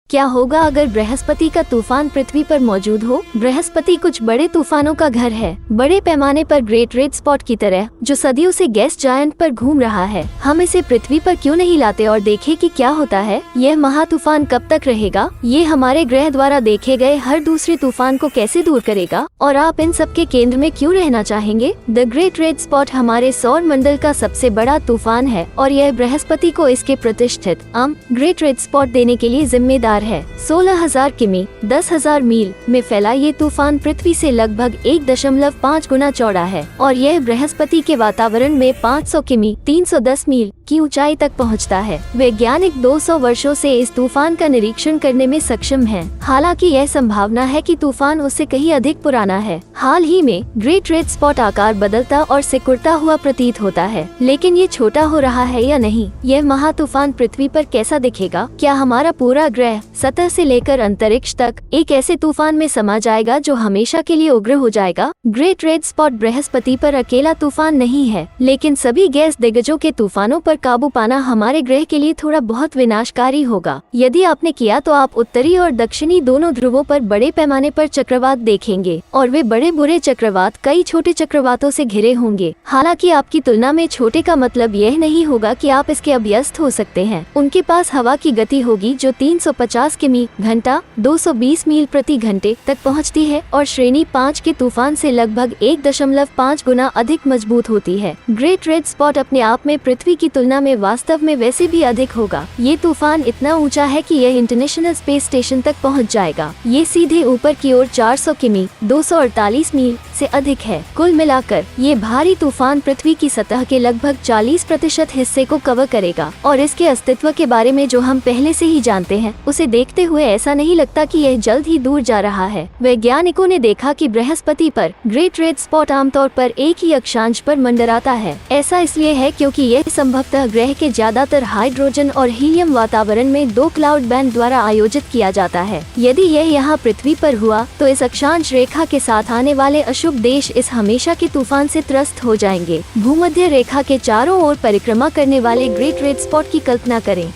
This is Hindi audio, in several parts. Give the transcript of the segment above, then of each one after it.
क्या होगा अगर बृहस्पति का तूफान पृथ्वी पर मौजूद हो? बृहस्पति कुछ बड़े तूफानों का घर है, बड़े पैमाने पर ग्रेट रेड स्पॉट की तरह, जो सदियों से गैस जायंट पर घूम रहा है। हम इसे पृथ्वी पर क्यों नहीं लाते और देखें कि क्या होता है? यह महातूफान कब तक रहेगा? ये हमारे ग्रह द्वारा देखे गए हर दूसरे तूफान को कैसे दूर करेगा? और आप इन सब के केंद्र में क्यों रहना चाहेंगे? द ग्रेट रेड स्पॉट हमारे सौर मंडल का सबसे बड़ा तूफान है और यह बृहस्पति को इसके प्रतिष्ठित ग्रेट रेड स्पॉट देने के लिए जिम्मेदार है। 16,000 किमी 10,000 मील में फैला ये तूफान पृथ्वी से लगभग 1.5 गुना चौड़ा है और यह बृहस्पति के वातावरण में 500 किमी 310 मील की ऊंचाई तक पहुंचता है। वैज्ञानिक 200 वर्षों से इस तूफान का निरीक्षण करने में सक्षम हैं। हालांकि यह संभावना है कि तूफान उससे कहीं अधिक पुराना है। हाल ही में ग्रेट रेड स्पॉट आकार बदलता और सिकुड़ता हुआ प्रतीत होता है, लेकिन ये छोटा हो रहा है या नहीं? यह महातूफान पृथ्वी पर कैसा दिखेगा? क्या हमारा पूरा ग्रह सतह से लेकर अंतरिक्ष तक एक ऐसे तूफान में समा जाएगा जो हमेशा के लिए उग्र हो जाएगा? ग्रेट रेड स्पॉट बृहस्पति पर अकेला तूफान नहीं है, लेकिन सभी गैस दिग्गजों के तूफानों पर काबू पाना हमारे ग्रह के लिए थोड़ा बहुत विनाशकारी होगा। यदि आपने किया तो आप उत्तरी और दक्षिणी दोनों ध्रुवों पर बड़े पैमाने पर चक्रवात देखेंगे और वे बड़े बुरे चक्रवात कई छोटे चक्रवातों से घिरे होंगे। हालांकि आपकी तुलना में छोटे का मतलब यह नहीं होगा कि आप इसके अभ्यस्त हो सकते हैं। उनके पास हवा की गति होगी जो 350 किमी घंटा 220 मील प्रति घंटे तक पहुंचती है और श्रेणी 5 के तूफान से लगभग 1.5 गुना अधिक मजबूत होती है। ग्रेट रेड स्पॉट अपने आप में पृथ्वी की तुलना में वास्तव में वैसे भी अधिक होगा। ये तूफान इतना ऊंचा है कि यह इंटरनेशनल स्पेस स्टेशन तक पहुंच जाएगा। ये सीधे ऊपर की ओर 400 किमी 248 मील से अधिक है। कुल मिलाकर ये भारी तूफान पृथ्वी की सतह के लगभग 40% हिस्से को कवर करेगा और इसके अस्तित्व के बारे में जो हम पहले से ही जानते हैं उसे देखते हुए ऐसा नहीं लगता कि यह जल्द ही दूर जा रहा है। वैज्ञानिकों ने देखा कि बृहस्पति पर ग्रेट रेड स्पॉट आमतौर पर एक ही अक्षांश पर मंडराता है। ऐसा इसलिए है क्योंकि यह संभवतः ग्रह के ज्यादातर हाइड्रोजन और हीलियम वातावरण में 2 क्लाउड बैंड द्वारा आयोजित किया जाता है। यदि यह यहाँ पृथ्वी पर हुआ तो इस अक्षांश रेखा के साथ आने वाले अशुभ देश इस हमेशा के तूफान से त्रस्त हो जाएंगे। भूमध्य रेखा के चारों ओर परिक्रमा करने वाले ग्रेट रेड स्पॉट की कल्पना करें।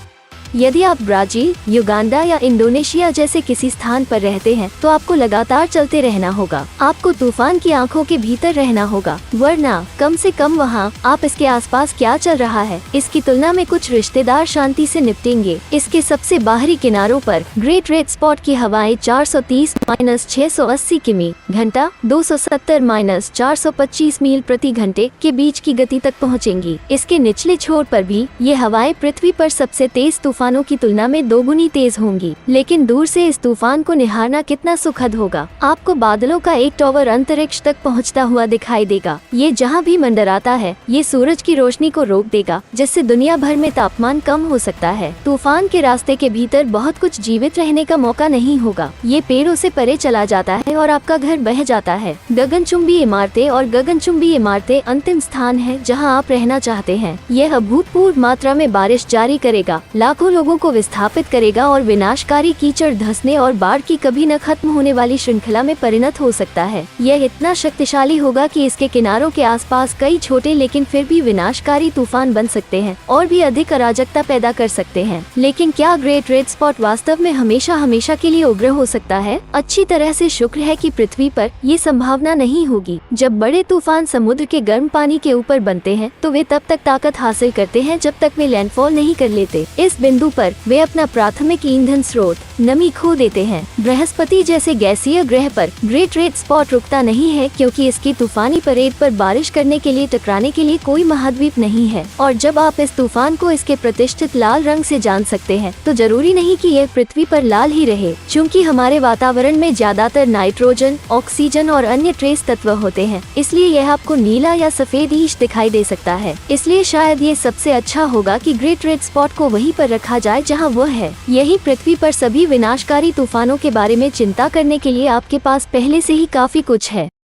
यदि आप ब्राजील, युगांडा या इंडोनेशिया जैसे किसी स्थान पर रहते हैं तो आपको लगातार चलते रहना होगा। आपको तूफान की आंखों के भीतर रहना होगा, वरना कम से कम वहाँ आप इसके आसपास क्या चल रहा है इसकी तुलना में कुछ रिश्तेदार शांति से निपटेंगे। इसके सबसे बाहरी किनारों पर ग्रेट रेड स्पॉट की हवाएं 430-680 किमी घंटा 270-425 मील प्रति घंटे के बीच की गति तक पहुँचेंगी। इसके निचले छोर पर भी ये हवाएं पृथ्वी पर सबसे तेज तूफानों की तुलना में दोगुनी तेज होंगी। लेकिन दूर से इस तूफान को निहारना कितना सुखद होगा। आपको बादलों का एक टॉवर अंतरिक्ष तक पहुंचता हुआ दिखाई देगा। ये जहां भी मंडराता है ये सूरज की रोशनी को रोक देगा, जिससे दुनिया भर में तापमान कम हो सकता है। तूफान के रास्ते के भीतर बहुत कुछ जीवित रहने का मौका नहीं होगा। ये पेड़ों से परे चला जाता है और आपका घर बह जाता है। गगनचुंबी इमारतें और गगनचुंबी इमारतें अंतिम स्थान है जहाँ आप रहना चाहते हैं। यह अभूतपूर्व मात्रा में बारिश जारी करेगा, लाखों लोगों को विस्थापित करेगा और विनाशकारी कीचड़ धंसने और बाढ़ की कभी न खत्म होने वाली श्रृंखला में परिणत हो सकता है। यह इतना शक्तिशाली होगा कि इसके किनारों के आसपास कई छोटे लेकिन फिर भी विनाशकारी तूफान बन सकते हैं और भी अधिक अराजकता पैदा कर सकते हैं। लेकिन क्या ग्रेट रेड स्पॉट वास्तव में हमेशा हमेशा के लिए उग्र हो सकता है? अच्छी तरह से शुक्र है कि पृथ्वी पर ये संभावना नहीं होगी। जब बड़े तूफान समुद्र के गर्म पानी के ऊपर बनते हैं तो वे तब तक ताकत हासिल करते हैं जब तक वे लैंडफॉल नहीं कर लेते। इस बिंदु पर वे अपना प्राथमिक ईंधन स्रोत नमी खो देते हैं। बृहस्पति जैसे गैसीय ग्रह पर ग्रेट रेड स्पॉट रुकता नहीं है क्योंकि इसकी तूफानी परेड पर बारिश करने के लिए टकराने के लिए कोई महाद्वीप नहीं है। और जब आप इस तूफान को इसके प्रतिष्ठित लाल रंग से जान सकते हैं तो जरूरी नहीं कि यह पृथ्वी पर लाल ही रहे, क्योंकि हमारे वातावरण में ज्यादातर नाइट्रोजन, ऑक्सीजन और अन्य ट्रेस तत्व होते हैं। इसलिए यह आपको नीला या सफेद ईश दिखाई दे सकता है। इसलिए शायद ये सबसे अच्छा होगा कि ग्रेट रेड स्पॉट को वहीं पर रखा जाए जहां वो है। यही पृथ्वी पर सभी विनाशकारी तूफानों के बारे में चिंता करने के लिए आपके पास पहले से ही काफी कुछ है।